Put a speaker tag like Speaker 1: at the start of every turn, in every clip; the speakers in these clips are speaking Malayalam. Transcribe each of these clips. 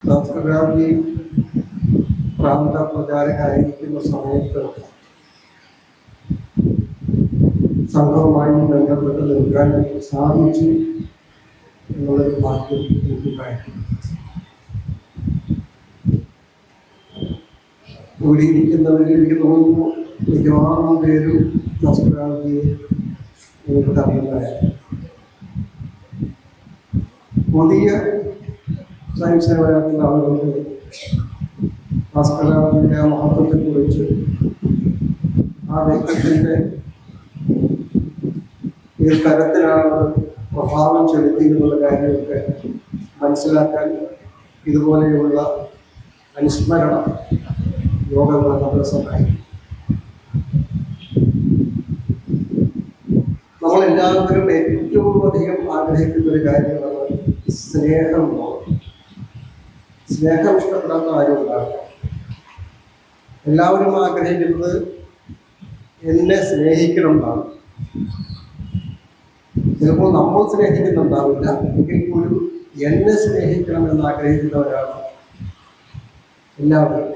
Speaker 1: ഭാസ്കരരാജി പ്രാന്ത പ്രചാരകരായിരിക്കുന്ന സമയത്ത് സംഘവുമായി ബന്ധപ്പെട്ട് നിൽക്കാൻ സാധിച്ചു എന്നുള്ളൊരു ഭാഗ്യം എനിക്കുണ്ടായിട്ടുണ്ട്. ഇവിടെ ഇരിക്കുന്നവരിൽ എനിക്ക് തോന്നുന്നു മിക്കവാറും പേരും ഭാസ്കരരാജിയെ എനിക്ക് അറിയുന്നതായിരുന്നു. പുതിയ സ്വയംസേവകരായിട്ടുള്ള ആളുകൾക്ക് ഭാസ്കരരാജിൻ്റെ ആ മഹത്വത്തെക്കുറിച്ച് ആ വ്യക്തിത്വത്തിൻ്റെ ഏത് തരത്തിലാണ് പ്രഭാവം ചെലുത്തിയെന്നുള്ള കാര്യമൊക്കെ മനസ്സിലാക്കാൻ ഇതുപോലെയുള്ള അനുസ്മരണ യോഗങ്ങൾ നമ്മളെ സഹായിക്കും. നമ്മളെല്ലാവരും ഏറ്റവും അധികം ആഗ്രഹിക്കുന്ന ഒരു കാര്യമാണ് സ്നേഹം. സ്നേഹം ഇഷ്ടപ്പെടാത്ത ആരും ഉണ്ടാവില്ല. എല്ലാവരും ആഗ്രഹിക്കുന്നത് എന്നെ സ്നേഹിക്കണം എന്നാണ്. ചിലപ്പോൾ നമ്മൾ സ്നേഹിക്കുന്നുണ്ടാവില്ല, എങ്കിൽ പോലും എന്നെ സ്നേഹിക്കണം എന്ന് ആഗ്രഹിക്കുന്നവരാണ് എല്ലാവരും.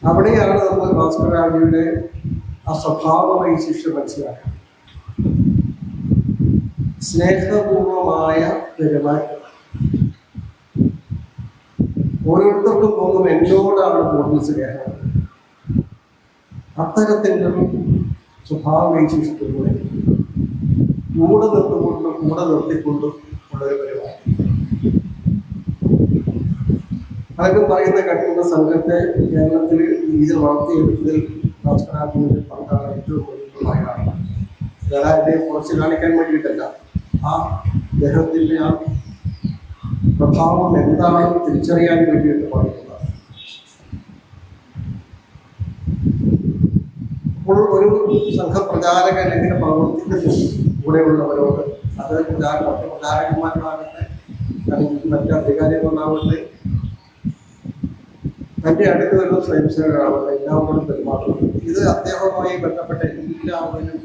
Speaker 1: അവിടെയാണ് നമ്മൾ ഭാസ്കരരാജിയുടെ ആ സ്വഭാവ വൈശിഷ്ട്യം മനസ്സിലാക്കുക. സ്നേഹപൂർവമായ പെരുമാറ്റം. ഓരോരുത്തർക്കും തോന്നും എന്നോടാണ് കൂടുതൽ സ്നേഹം. അത്തരത്തിൻ്റെ സ്വഭാവ വൈശിഷ്ട്യങ്ങളെ കൂടെ നിർത്തിക്കൊണ്ടും ഉള്ളൊരു പരിപാടി. പലരും പറയുന്ന കട്ടിയുള്ള സംഘത്തെ കേരളത്തിൽ രീതിയിൽ വളർത്തിയെടുത്തതിൽ ഭാസ്കരരാജിയുടെ പങ്കാണ് ഏറ്റവും കൂടുതലായാണ്. അതായത് കുറച്ച് കാണിക്കാൻ വേണ്ടിയിട്ടല്ല, ആ ദേഹത്തിൻ്റെ ആ പ്രഭാവം എന്താണെന്ന് തിരിച്ചറിയാൻ വേണ്ടിയിട്ട് പറയുന്നതാണ്. അപ്പോൾ ഒരു സംഘപ്രചാരകൻ എങ്ങനെ പ്രവർത്തിക്കുന്നു കൂടെയുള്ളവരോട്, അത് മറ്റ് പ്രചാരകന്മാരാകട്ടെ അല്ലെങ്കിൽ മറ്റ് അധികാരികളാവട്ടെ തൻ്റെ അടുത്ത് വരുന്ന സ്വയംസേവകരാവട്ടെ എല്ലാവരോടും പെരുമാറുന്നു. ഇത് അദ്ദേഹവുമായി ബന്ധപ്പെട്ട എല്ലാവരും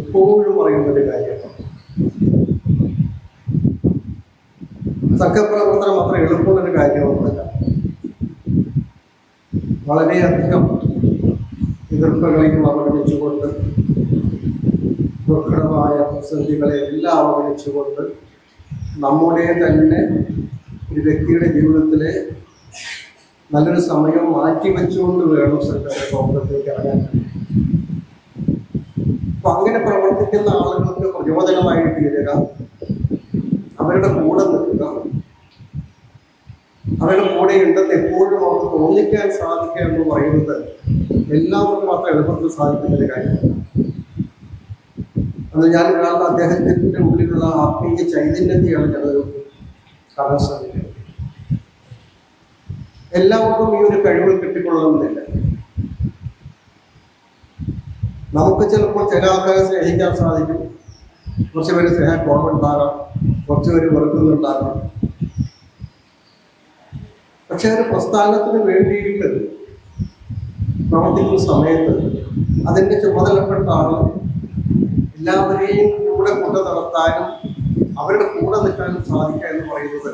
Speaker 1: എപ്പോഴും പറയുന്നൊരു കാര്യമാണ്. സംഘപ്രവർത്തനം അത്ര എളുപ്പമുള്ളൊരു കാര്യമൊന്നുമല്ല. വളരെയധികം എതിർപ്പുകളെയും അവഗണിച്ചുകൊണ്ട്, ദുർഘടമായ പ്രതിസന്ധികളെ എല്ലാം അവഗണിച്ചുകൊണ്ട് നമ്മുടെ തന്നെ ഒരു വ്യക്തിയുടെ ജീവിതത്തിലെ നല്ലൊരു സമയം മാറ്റിവെച്ചുകൊണ്ട് വേണം സംഘപ്രവർത്തനത്തിലേക്ക് ഇറങ്ങാൻ. അപ്പൊ അങ്ങനെ പ്രവർത്തിക്കുന്ന ആളുകൾക്ക് പ്രചോദനമായി തീരുക, അവരുടെ കൂടെ നിൽക്കുക, അവരുടെ കൂടെ ഉണ്ടെന്ന് എപ്പോഴും അവർക്ക് തോന്നിക്കാൻ സാധിക്കുക എന്ന് പറയുന്നത് എല്ലാവർക്കും മാത്രം എളുപ്പത്തിൽ സാധിക്കുന്ന ഒരു കാര്യമല്ല. അത് ഞാൻ കാണുന്ന അദ്ദേഹത്തിൻ്റെ ഉള്ളിലുള്ള ആത്മീയ ചൈതന്യത്തെയാണ് ഞാനൊരു കാണാൻ സാധിക്കുന്നത്. എല്ലാവർക്കും ഈ ഒരു കഴിവ് കിട്ടിക്കൊള്ളണമെന്നില്ല. നമുക്ക് ചിലപ്പോൾ ചില ആൾക്കാരെ സ്നേഹിക്കാൻ സാധിക്കും, കുറച്ച് പേര് സ്നേഹം കുറവുണ്ടാകാം, കുറച്ച് പേര് വെറുക്കുന്നുണ്ടാകാം. പക്ഷെ ഒരു പ്രസ്ഥാനത്തിന് വേണ്ടിയിട്ട് പ്രവർത്തിക്കുന്ന സമയത്ത് അതിൻ്റെ ചുമതലപ്പെട്ട ആൾ എല്ലാവരെയും കൂടെ കൊണ്ടു നടത്താനും അവരുടെ കൂടെ നിൽക്കാനും സാധിക്കുക എന്ന് പറയുന്നത്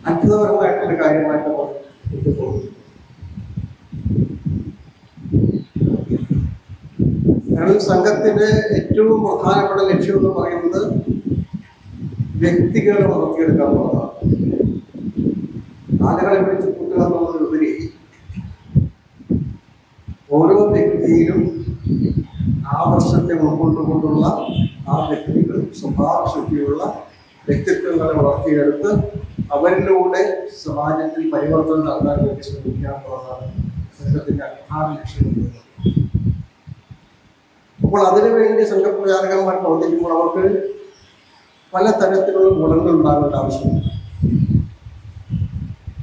Speaker 1: അത്ഭുതപരമായിട്ടൊരു കാര്യമായിട്ട് എനിക്ക് തോന്നുന്നു. കാരണം സംഘത്തിന്റെ ഏറ്റവും പ്രധാനപ്പെട്ട ലക്ഷ്യം എന്ന് പറയുന്നത് വ്യക്തികളെ വളർത്തിയെടുക്കുക എന്നുള്ളതാണ്. ആളുകളെ വിളിച്ച് കൂട്ടുക എന്നുള്ളതിലുപരി ഓരോ വ്യക്തിയിലും ആദർശത്തെ ഉൾക്കൊണ്ടുകൊണ്ടുള്ള ആ വ്യക്തികൾ സ്വഭാവശുദ്ധിയുള്ള വ്യക്തിത്വങ്ങളെ വളർത്തിയെടുത്ത് അവരിലൂടെ സമാജത്തിൽ പരിവർത്തനം നടത്താൻ വേണ്ടി ശ്രമിക്കുക എന്നുള്ളതാണ് സംഘത്തിന്റെ അടിസ്ഥാന ലക്ഷ്യം. അപ്പോൾ അതിനുവേണ്ടി സംഘപ്രചാരകന്മാർ പ്രവർത്തിക്കുമ്പോൾ അവർക്ക് പലതരത്തിലുള്ള ഗുണങ്ങൾ ഉണ്ടാകേണ്ട ആവശ്യമുണ്ട്.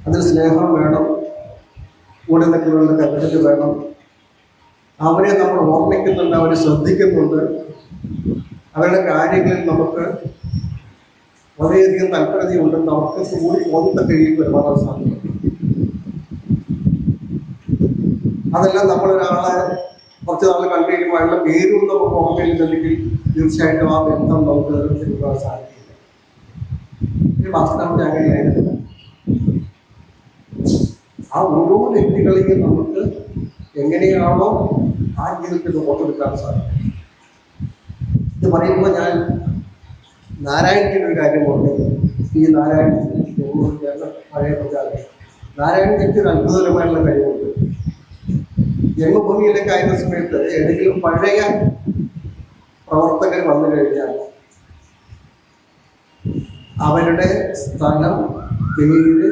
Speaker 1: അതിൽ സ്നേഹം വേണം, കൂടെ നിൽക്കുന്നവരുടെ കരുതൽ വേണം, അവരെ നമ്മൾ ഓർമ്മിക്കുന്നുണ്ട്, അവരെ ശ്രദ്ധിക്കുന്നുണ്ട്, അവരുടെ കാര്യങ്ങളിൽ നമുക്ക് വളരെയധികം താല്പര്യതയുണ്ടെന്ന് അവർക്ക് കൂടി തോന്നുന്ന കഴിയും പെരുമാറാൻ സാധിക്കും. അതെല്ലാം നമ്മളൊരാളെ കുറച്ച് നാൾ കണ്ടു കഴിയുമ്പോൾ അയാളുടെ പേരും നമുക്ക് ഓർമ്മയിലുണ്ടെങ്കിൽ തീർച്ചയായിട്ടും ആ ബന്ധം നമുക്ക് നിലനിർത്താൻ സാധിക്കില്ല. ഈ ഭാസ്കരാമൻ അങ്ങനെയായിരുന്നു. ആ ഓരോ വ്യക്തികളെയും നമുക്ക് എങ്ങനെയാണോ ആ ജീവിതത്തിൽ ഓർത്തെടുക്കാൻ സാധിക്കും. ഇത് പറയുമ്പോൾ ഞാൻ നാരായണത്തിൻ്റെ ഒരു കാര്യം ഓർക്കുന്നത്, ഈ നാരായണ പഴയ പ്രചാരം നാരായണത്തിൻ്റെ ഒരു അത്ഭുതകരമായുള്ള കഴിവുണ്ട്. ജന്മഭൂമിയിലേക്ക് ആയിരുന്ന സമയത്ത് ഏതെങ്കിലും പഴയ പ്രവർത്തകർ വന്നു കഴിഞ്ഞാൽ അവരുടെ സ്ഥലം, പേര്,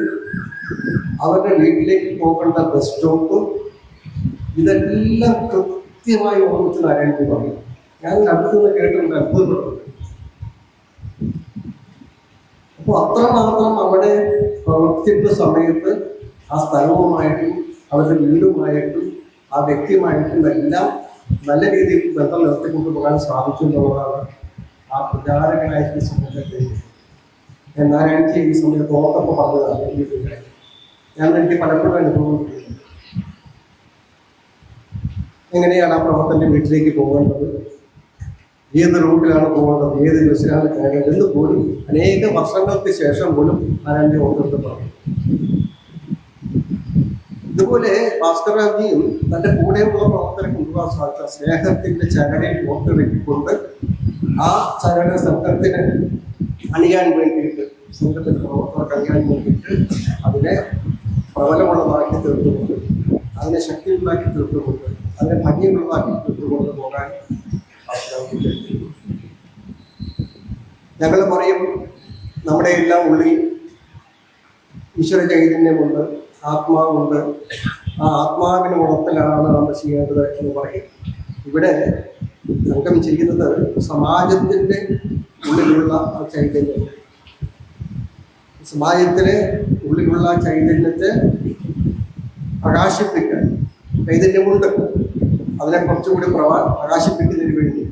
Speaker 1: അവരുടെ വീട്ടിലേക്ക് പോകേണ്ട ബസ് സ്റ്റോപ്പ്, ഇതെല്ലാം കൃത്യമായി ഓർമ്മിച്ച് നാരായണത്തിൽ പറഞ്ഞു. ഞാൻ അടുത്തുനിന്ന് കേട്ടിട്ടുണ്ട്, അത്ഭുതപ്പെടുന്നുണ്ട്. അപ്പോൾ അത്രമാത്രം അവിടെ പ്രവർത്തിക്കുന്ന സമയത്ത് ആ സ്ഥലവുമായിട്ടും അവരുടെ വീടുമായിട്ടും ആ വ്യക്തിയുമായിട്ടും എല്ലാം നല്ല രീതിയിൽ ബന്ധം നിർത്തിക്കൊണ്ടു പോകാൻ സാധിച്ചു എന്നുള്ളതാണ് ആ പ്രചാരകനായിട്ടുള്ള സമയത്തെ. എന്നാലും എനിക്ക് ഈ സമയത്ത് ഓർത്തപ്പോൾ പറഞ്ഞതാണ് ഈ കാര്യം. ഞാൻ എനിക്ക് പലപ്പോഴും അനുഭവം കിട്ടിയിട്ടുണ്ട്. എങ്ങനെയാണ് ആ പ്രവർത്തകൻ്റെ വീട്ടിലേക്ക് പോകേണ്ടത്, ഏത് റൂട്ടിലാണ് പോകേണ്ടത്, ഏത് ബസ്സിലാണ് കയറേണ്ടത് എന്ന് പോലും അനേക വർഷങ്ങൾക്ക് ശേഷം പോലും ആരാൻ്റെ ഓർമ്മ പറഞ്ഞു. ഇതുപോലെ ഭാസ്കരജിയും തൻ്റെ കൂടെയുള്ള പ്രവർത്തനം കൊണ്ടുപോകാൻ സാധിച്ച സ്നേഹത്തിൻ്റെ ചരടിൽ ഓർത്തെടുക്കിക്കൊണ്ട് ആ ചരട് സംഘത്തിന് അണിയാൻ വേണ്ടിയിട്ട്, സംഘത്തിൻ്റെ പ്രവർത്തകർക്ക് അണിയാൻ വേണ്ടിയിട്ട് അതിനെ പ്രബലമുള്ളതാക്കി തീർത്തുകൊണ്ട്, അതിനെ ശക്തിയുള്ളതാക്കി തീർത്തുകൊണ്ട്, അതിനെ ഭംഗിയുള്ളതാക്കി തീർത്തുകൊണ്ട് പോകാൻ ഞങ്ങൾ പറയും, നമ്മുടെ എല്ലാം ഉള്ളിൽ ഈശ്വര ചൈതന്യമുണ്ട്, ആത്മാവുണ്ട്. ആ ആത്മാവിന് ഉണർത്തലാണ് നമ്മൾ ചെയ്യേണ്ടത് എന്ന് പറയും. ഇവിടെ സംഘം ചെയ്യുന്നത് സമാജത്തിൻ്റെ ഉള്ളിലുള്ള ആ ചൈതന്യം, സമാജത്തിലെ ഉള്ളിലുള്ള ചൈതന്യത്തെ പ്രകാശിപ്പിക്കാൻ ചൈതന്യമുണ്ട്. അതിനെ കുറച്ചുകൂടി പ്രകാശിപ്പിക്കുന്നതിന് വേണ്ടി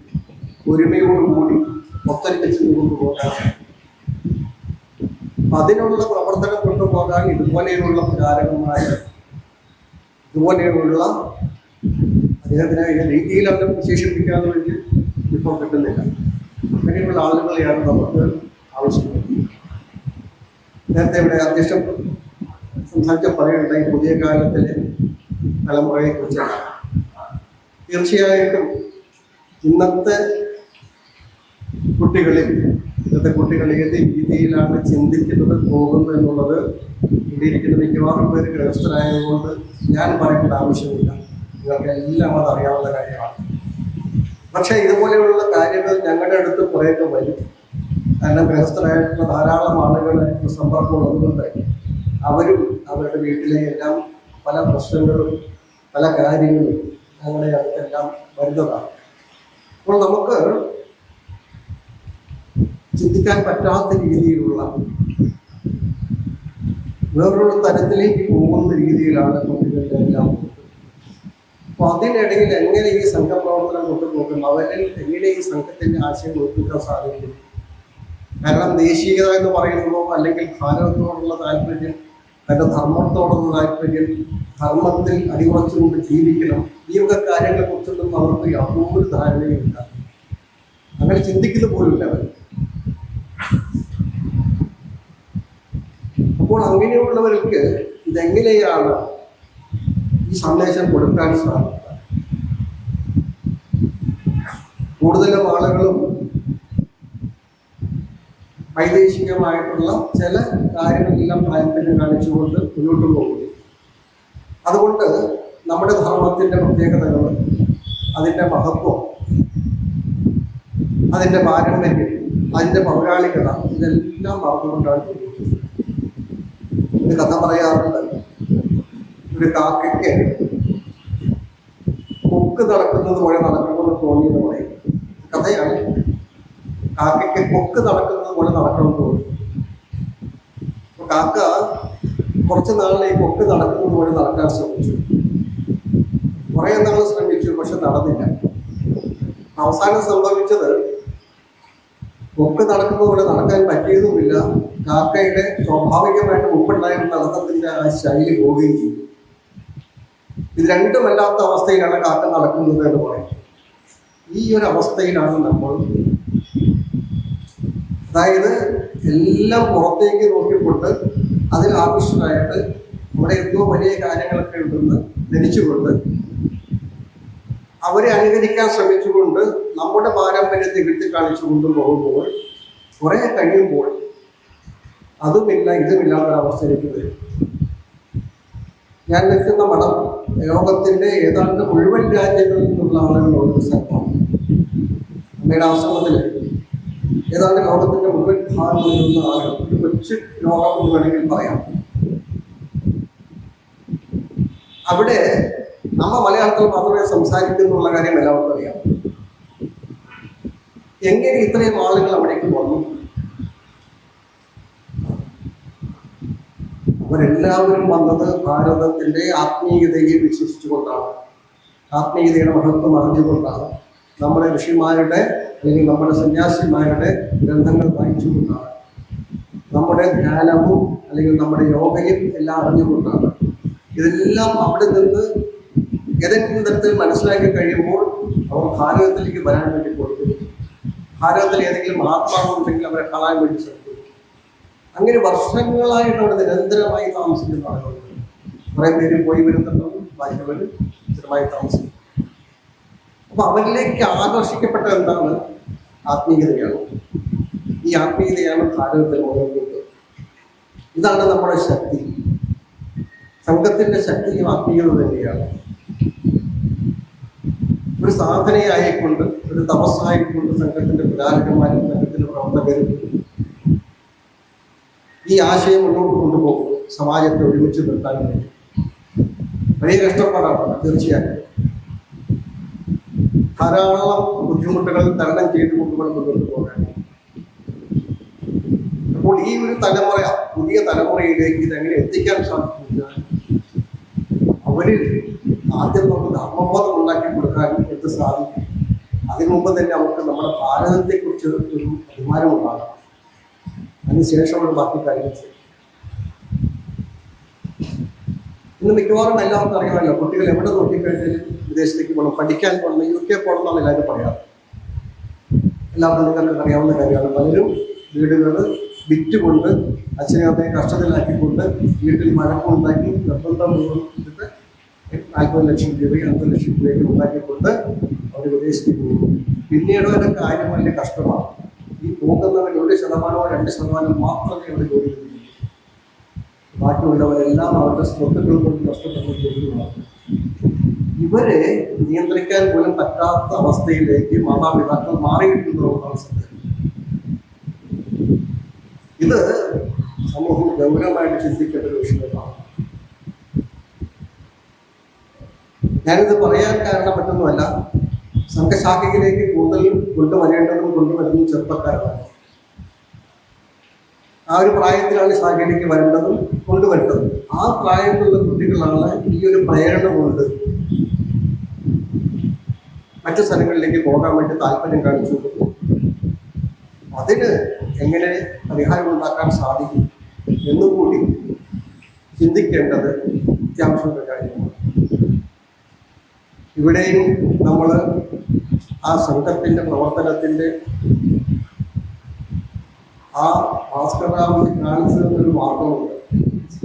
Speaker 1: ഒരുമയോടുകൂടി ഒത്തൊരുമിച്ച് കൊണ്ടുപോകാൻ, അതിനുള്ള പ്രവർത്തനം കൊണ്ടുപോകാൻ ഇതുപോലെയുള്ള പ്രചാരകന്മാർ, ഇതുപോലെയുള്ള അദ്ദേഹത്തിന് രീതിയിൽ അവരെ വിശേഷിപ്പിക്കാൻ വേണ്ടി ഇപ്പോൾ കിട്ടുന്നില്ല. അങ്ങനെയുള്ള ആളുകളെയാണ് നമുക്ക് ആവശ്യമുള്ളത്. നേരത്തെ ഇവിടെ അധ്യക്ഷൻ സംസാരിച്ച പറയുന്നുണ്ട് ഈ പുതിയ കാലത്തിലെ തലമുറയെക്കുറിച്ചാണ്. തീർച്ചയായിട്ടും ഇന്നത്തെ കുട്ടികൾ ഏത് രീതിയിലാണ് ചിന്തിക്കുന്നത്, പോകുന്നത് എന്നുള്ളത് ഇവിടെ ഇരിക്കുന്ന മിക്കവാറും പേര് ഗൃഹസ്ഥരായതുകൊണ്ട് ഞാൻ പറയേണ്ട ആവശ്യമില്ല, നിങ്ങൾക്ക് എല്ലാം അത് അറിയാവുന്ന കാര്യമാണ്. പക്ഷേ ഇതുപോലെയുള്ള കാര്യങ്ങൾ ഞങ്ങളുടെ അടുത്ത് കുറേയൊക്കെ വരും. കാരണം ഗൃഹസ്ഥരായിട്ടുള്ള ധാരാളം ആളുകളായിട്ടുള്ള സമ്പർക്കമുള്ളതുകൊണ്ട് അവരും അവരുടെ വീട്ടിലെ എല്ലാം പല പ്രശ്നങ്ങളും പല കാര്യങ്ങളും ഞങ്ങളുടെ അടുത്തെല്ലാം വരുന്നതാണ്. അപ്പോൾ നമുക്ക് ചിന്തിക്കാൻ പറ്റാത്ത രീതിയിലുള്ള വേറൊരു തരത്തിലേക്ക് പോകുന്ന രീതിയിലാണ് കുട്ടികളുടെ എല്ലാം. അപ്പോൾ അതിനിടയിൽ എങ്ങനെ ഈ സംഘപ്രവർത്തനം കൊണ്ടുപോകും, അവരിൽ എങ്ങനെ ഈ സംഘത്തിൻ്റെ ആശയം ഒപ്പിക്കാൻ സാധിക്കും? കാരണം ദേശീയത എന്ന് പറയുന്നതോ അല്ലെങ്കിൽ ഭാരതത്തോടുള്ള താല്പര്യം, തൻ്റെ ധർമ്മത്തോടുള്ള താല്പര്യം, ധർമ്മത്തിൽ അടിയുറച്ചുകൊണ്ട് ജീവിക്കണം, ഈ വക കാര്യങ്ങളെക്കുറിച്ചൊന്നും അവർക്ക് യാതൊരു ധാരണയുമില്ല. അങ്ങനെ ചിന്തിക്കുന്ന പോലുമില്ല അവർ. അപ്പോൾ അങ്ങനെയുള്ളവർക്ക് ഇതെങ്ങനെയാണ് ഈ സന്ദേശം കൊടുക്കാൻ സാധിക്കുക? കൂടുതലും ആളുകളും വൈദേശികമായിട്ടുള്ള ചില കാര്യങ്ങളെല്ലാം താല്പര്യം കാണിച്ചുകൊണ്ട് മുന്നോട്ട് പോകുന്നു. അതുകൊണ്ട് നമ്മുടെ ധർമ്മത്തിൻ്റെ പ്രത്യേകതകൾ, അതിൻ്റെ മഹത്വം, അതിൻ്റെ പാരമ്പര്യം, അതിൻ്റെ പൗരാണികത ഇതെല്ലാം മറന്നുകൊണ്ടാണ് ചെയ്യുന്നത്. ഒരു കഥ പറയാറുണ്ട്, ഒരു കാക്കയ്ക്ക് കൊക്ക് നടക്കുന്നത് പോലെ നടക്കണമെന്ന് തോന്നിയെന്ന് പറയും. കഥയാണ്. കാക്കയ്ക്ക് കൊക്ക് നടക്കുന്നത് പോലെ നടക്കണമെന്ന് തോന്നി. അപ്പോൾ കാക്ക കുറച്ച് നാളിൽ ഈ കൊക്ക് നടക്കുന്നത് പോലെ നടക്കാൻ ശ്രമിച്ചു. കുറേ നാൾ ശ്രമിച്ചു, പക്ഷെ നടന്നില്ല. അവസാനം സംഭവിച്ചത് കൊക്ക് നടക്കുന്നത് പോലെ നടക്കാൻ പറ്റിയതുമില്ല. കാക്കയുടെ സ്വാഭാവികമായിട്ട് മുമ്പുണ്ടായിരുന്ന നടത്തത്തിൻ്റെ ആ ശൈലി പോവുകയും ചെയ്തു. ഇത് രണ്ടുമല്ലാത്ത അവസ്ഥയിലാണ് കാക്ക നടക്കുന്നത് എന്ന് പറയും. ഈ ഒരു അവസ്ഥയിലാണ് നമ്മൾ. അതായത് എല്ലാം പുറത്തേക്ക് നോക്കിക്കൊണ്ട് അതിൽ ആകൃഷ്ടരായിട്ട് നമ്മുടെ എന്തോ വലിയ കാര്യങ്ങളൊക്കെ ഉണ്ടെന്ന് ധരിച്ചുകൊണ്ട് അവരെ അനുകരിക്കാൻ ശ്രമിച്ചുകൊണ്ട് നമ്മുടെ പാരമ്പര്യത്തെ വിട്ട് കാണിച്ചു കൊണ്ടുപോകുമ്പോൾ കുറെ കഴിയുമ്പോൾ അതുമില്ല ഇതുമില്ലാത്തൊരവസ്ഥയിലേക്ക് വരും. ഞാൻ നിൽക്കുന്ന മഠം ലോകത്തിന്റെ ഏതാണ്ട് മുഴുവൻ രാജ്യങ്ങളിൽ നിന്നുള്ള ആളുകളുള്ള ഒരു സ്ഥലമാണ്. അമ്മയുടെ ആശ്രമത്തിൽ ഏതാണ്ട് ലോകത്തിന്റെ മുഴുവൻ ഭാഗങ്ങളിലുള്ള ആളുകൾ, ഒരു കൊച്ചു ലോകം എന്ന് വേണമെങ്കിൽ പറയാം. അവിടെ നമ്മ മലയാളത്തിൽ മാത്രമേ സംസാരിക്കുന്നുള്ള കാര്യം എല്ലാവർക്കും അറിയാം. എങ്ങനെ ഇത്രയും ആളുകൾ അവിടേക്ക് വന്നു? അവരെല്ലാവരും വന്നത് ഭാരതത്തിന്റെ ആത്മീയതയെ വിശ്വസിച്ചുകൊണ്ടാണ്, ആത്മീയതയുടെ മഹത്വം അറിഞ്ഞുകൊണ്ടാണ്, നമ്മുടെ ഋഷിമാരുടെ അല്ലെങ്കിൽ നമ്മുടെ സന്യാസിമാരുടെ ഗ്രന്ഥങ്ങൾ വായിച്ചുകൊണ്ടാണ്, നമ്മുടെ ധ്യാനവും അല്ലെങ്കിൽ നമ്മുടെ യോഗയും എല്ലാം അറിഞ്ഞുകൊണ്ടാണ്. ഇതെല്ലാം അവിടെ നിന്ന് ഏതെങ്കിലും തരത്തിൽ മനസ്സിലാക്കി കഴിയുമ്പോൾ അവർ ഭാരതത്തിലേക്ക് വരാൻ വേണ്ടി കൊടുക്കുന്നു. ഭാരതത്തിൽ ഏതെങ്കിലും മഹാത്മാവുണ്ടെങ്കിൽ അവരെ കാണാൻ വേണ്ടി ശ്രമിക്കുന്നു. അങ്ങനെ വർഷങ്ങളായിട്ട് അവിടെ നിരന്തരമായി താമസിക്കുന്ന ആളുകളുണ്ട്. കുറെ പേര് പോയി വരുന്നുണ്ടാവും, ബാക്കിയവർ സ്ഥിരമായി താമസിക്കും. അപ്പൊ അവരിലേക്ക് ആകർഷിക്കപ്പെട്ട എന്താണ്? ആത്മീയതയാണ്. ഈ ആത്മീയതയാണ് ഭാരതത്തിൽ ഓരോരുത്തരും. ഇതാണ് നമ്മുടെ ശക്തി. സംഘത്തിന്റെ ശക്തിയും ആത്മീയത തന്നെയാണ്. ഒരു സാധനയായിക്കൊണ്ട്, ഒരു തപസ്സായിക്കൊണ്ട് സംഘത്തിന്റെ പ്രചാരകന്മാരും സംഘത്തിന്റെ പ്രവർത്തകരും ഈ ആശയം മുന്നോട്ട് കൊണ്ടുപോകും. സമാജത്തെ ഒരുമിച്ച് നിർത്താൻ വേണ്ടി വലിയ കഷ്ടപ്പാടാണ് തീർച്ചയായിട്ടും. ധാരാളം ബുദ്ധിമുട്ടുകൾ തരണം ചെയ്തുകൊണ്ട് മുന്നോട്ട് പോകാൻ. അപ്പോൾ ഈ ഒരു തലമുറ, പുതിയ തലമുറയിലേക്ക് ഇതെങ്ങനെ എത്തിക്കാൻ സാധിക്കില്ല? അവരിൽ ആദ്യം നമുക്ക് ധർമ്മബോധം ഉണ്ടാക്കി കൊടുക്കാൻ എന്ത് സാധിക്കും? അതിനു മുമ്പ് തന്നെ അവർക്ക് നമ്മുടെ ഭാരതത്തെക്കുറിച്ച് ഒരു അഭിമാനം ഉണ്ടാകണം. അതിനുശേഷമുള്ള ബാക്കി കാര്യങ്ങൾ ചെയ്യും. ഇന്ന് മിക്കവാറും എല്ലാവർക്കും അറിയാമല്ലോ, കുട്ടികൾ എവിടെ നോക്കിക്കഴിഞ്ഞാലും വിദേശത്തേക്ക് പോകണം, പഠിക്കാൻ പോകണം, UK പോകണം എന്നാണ് എല്ലാവരും പറയാറ്. എല്ലാവർക്കും നിങ്ങൾക്ക് അറിയാവുന്ന കാര്യമാണ്. പലരും വീടുകൾ വിറ്റുകൊണ്ട് അച്ഛനെ അമ്മയെ കഷ്ടത്തിലാക്കിക്കൊണ്ട് വീട്ടിൽ മഴക്കുണ്ടാക്കി നിർബന്ധപൂർവ്വം 40 ലക്ഷം രൂപയും 50 ലക്ഷം രൂപയൊക്കെ ഉണ്ടാക്കിക്കൊണ്ട് അവർ വിദേശത്തേക്ക് പോകും. പിന്നീട് ഒരു കാര്യം വലിയ കഷ്ടമാണ്. ഈ പോകുന്നവർ 1% 2% മാത്രമേ അവർ ജോലി ചെയ്യുന്നു. ബാക്കിയുള്ളവരെല്ലാം അവരുടെ സ്വത്തുക്കൾ കൊണ്ട് കഷ്ടപ്പെട്ട് ജോലികളാണ്. ഇവരെ നിയന്ത്രിക്കാൻ പോലും പറ്റാത്ത അവസ്ഥയിലേക്ക് മാതാപിതാക്കൾ മാറിയിട്ടുള്ളതാണ് സത്യം. ഇത് സമൂഹം ഗൗരവമായിട്ട് ചിന്തിക്കേണ്ട ഒരു വിഷയമാണ്. ഞാനിത് പറയാൻ കാരണം മറ്റൊന്നുമല്ല, സംഘശാഖയിലേക്ക് കൂടുതൽ കൊണ്ടുവരേണ്ടതും കൊണ്ടുവരുന്നതും ചെറുപ്പക്കാരാണ്. ആ ഒരു പ്രായത്തിലാണ് ശാഖയിലേക്ക് വരേണ്ടതും കൊണ്ടുവരേണ്ടതും. ആ പ്രായത്തിലുള്ള കുട്ടികളാണ് ഈ ഒരു പ്രേരണ കൊണ്ട് മറ്റു സ്ഥലങ്ങളിലേക്ക് പോകാൻ വേണ്ടി താല്പര്യം കാണിച്ചു. അതിന് എങ്ങനെ പരിഹാരം ഉണ്ടാക്കാൻ സാധിക്കും എന്നുകൂടി ചിന്തിക്കേണ്ടത് അത്യാവശ്യമുള്ള കാര്യമാണ്. ഇവിടെയും നമ്മൾ ആ സംഘത്തിൻ്റെ പ്രവർത്തനത്തിൻ്റെ ആ ഭാസ്കരറാമിന് കാണിച്ചു തന്നൊരു മാർഗമുണ്ട്.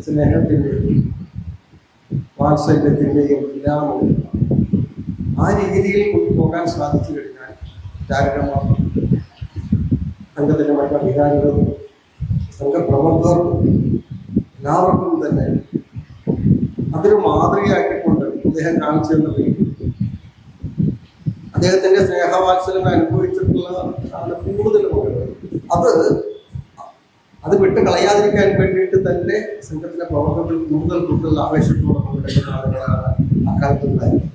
Speaker 1: സ്നേഹത്തിൻ്റെയും വാത്സല്യത്തിൻ്റെയും എല്ലാം ആ രീതിയിൽ കൊണ്ടുപോകാൻ സാധിച്ചു കഴിഞ്ഞാൽ ചാരികന്മാർ, സംഘത്തിൻ്റെ മറ്റു അധികാരികളും സംഘപ്രവർത്തകർക്കും എല്ലാവർക്കും തന്നെ അതൊരു മാതൃകയാക്കിക്കൊണ്ട് അദ്ദേഹം കാണിച്ചു തന്നത് അദ്ദേഹത്തിൻ്റെ സ്നേഹവാത്സല്യം അനുഭവിച്ചിട്ടുള്ള കൂടുതലും അത് വിട്ട് കളയാതിരിക്കാൻ വേണ്ടിയിട്ട് തന്നെ സംഘത്തിലെ പ്രവർത്തകർ കൂടുതൽ ആവേശത്തോടെ പങ്കെടുക്കുന്ന ആളുകളാണ് അക്കാലത്തുണ്ടായത്.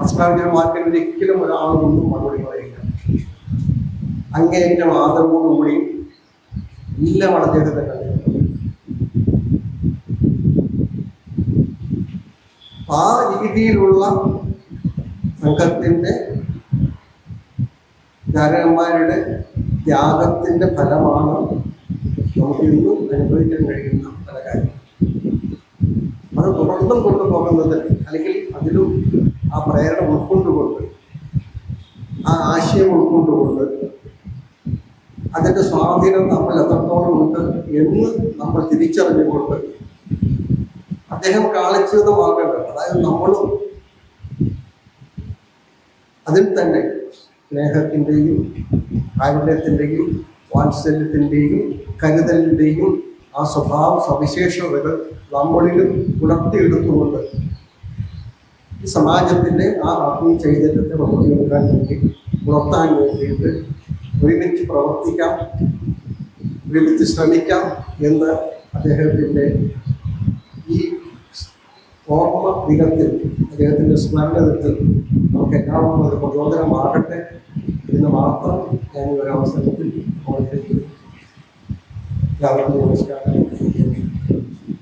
Speaker 1: അസ്ലാമികന്മാർക്ക് ഒരിക്കലും ഒരാളൊന്നും മറുപടി പറയില്ല. അങ്ങേയറ്റം ആദരവോടുകൂടി എല്ലാം അദ്ദേഹത്തെ കണ്ടിട്ടുണ്ട്. ആ രീതിയിലുള്ള സംഘത്തിൻ്റെ ധാരകന്മാരുടെ ത്യാഗത്തിൻ്റെ ഫലമാണ് നമുക്ക് ഇന്നും അനുഭവിക്കാൻ കഴിയുന്ന പല കാര്യങ്ങൾ. അത് തുടർന്നും കൊണ്ടുപോകുന്നത് അല്ലെങ്കിൽ അതിലും ആ പ്രേരണ ഉൾക്കൊണ്ടുകൊണ്ട്, ആ ആശയം ഉൾക്കൊണ്ടുകൊണ്ട് അതിൻ്റെ സ്വാധീനം നമ്മൾ എത്രത്തോളം ഉണ്ട് എന്ന് നമ്മൾ തിരിച്ചറിഞ്ഞുകൊണ്ട് അദ്ദേഹം കാണിച്ചത് മാർഗങ്ങൾ, അതായത് നമ്മളും അതിൽ തന്നെ സ്നേഹത്തിൻ്റെയും കാരുണ്യത്തിൻ്റെയും വാത്സല്യത്തിൻ്റെയും കരുതലിൻ്റെയും ആ സ്വഭാവ സവിശേഷതകൾ നമ്മളിലും ഉണർത്തിയെടുത്തുകൊണ്ട് ഈ സമാജത്തിൻ്റെ ആ ആത്മീയ ചൈതന്യത്തെ വളർത്തിയെടുക്കാൻ വേണ്ടി ഉണർത്താൻ വേണ്ടിയിട്ട് ഒരുമിച്ച് പ്രവർത്തിക്കാം, ഒരുമിച്ച് ശ്രമിക്കാം എന്ന് അദ്ദേഹത്തിൻ്റെ ഈ ഓർമ്മ ദിനത്തിൽ, അദ്ദേഹത്തിൻ്റെ സ്മരണത്തിൽ നമുക്ക് എല്ലാവർക്കും അത് പ്രചോദനമാകട്ടെ എന്ന് മാത്രം ഞാൻ ഈ ഒരു അവസരത്തിൽ ഓർമ്മിപ്പിക്കുന്നു. എല്ലാവർക്കും നമസ്കാരം.